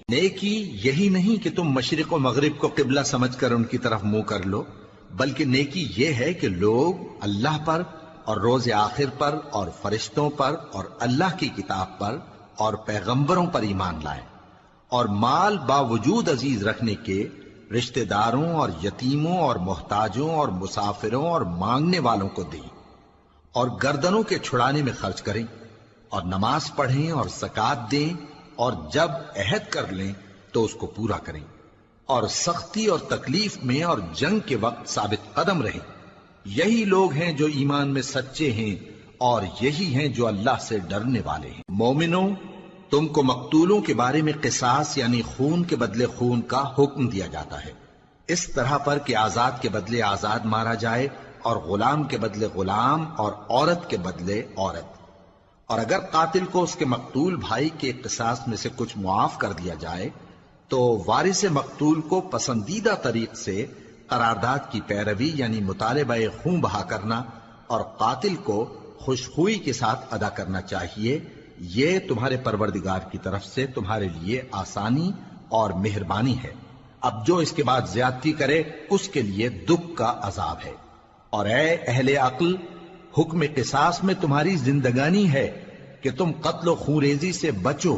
نیکی یہی نہیں کہ تم مشرق و مغرب کو قبلہ سمجھ کر ان کی طرف منہ کر لو، بلکہ نیکی یہ ہے کہ لوگ اللہ پر اور روز آخر پر اور فرشتوں پر اور اللہ کی کتاب پر اور پیغمبروں پر ایمان لائیں، اور مال باوجود عزیز رکھنے کے رشتہ داروں اور یتیموں اور محتاجوں اور مسافروں اور مانگنے والوں کو دیں، اور گردنوں کے چھڑانے میں خرچ کریں، اور نماز پڑھیں اور زکوٰۃ دیں، اور جب عہد کر لیں تو اس کو پورا کریں، اور سختی اور تکلیف میں اور جنگ کے وقت ثابت قدم رہیں۔ یہی لوگ ہیں جو ایمان میں سچے ہیں، اور یہی ہیں جو اللہ سے ڈرنے والے ہیں۔ مومنوں، تم کو مقتولوں کے بارے میں قصاص یعنی خون کے بدلے خون کا حکم دیا جاتا ہے، اس طرح پر کہ آزاد کے بدلے آزاد مارا جائے، اور غلام کے بدلے غلام، اور عورت کے بدلے عورت۔ اور اگر قاتل کو اس کے مقتول بھائی کے قصاص میں سے کچھ معاف کر دیا جائے تو وارث مقتول کو پسندیدہ طریق سے قرارداد کی پیروی یعنی مطالبہ خون بہا کرنا اور قاتل کو خوشخوئی کے ساتھ ادا کرنا چاہیے۔ یہ تمہارے پروردگار کی طرف سے تمہارے لیے آسانی اور مہربانی ہے۔ اب جو اس کے بعد زیادتی کرے اس کے لیے دکھ کا عذاب ہے۔ اور اے اہل عقل، حکم قصاص میں تمہاری زندگانی ہے کہ تم قتل و خونریزی سے بچو،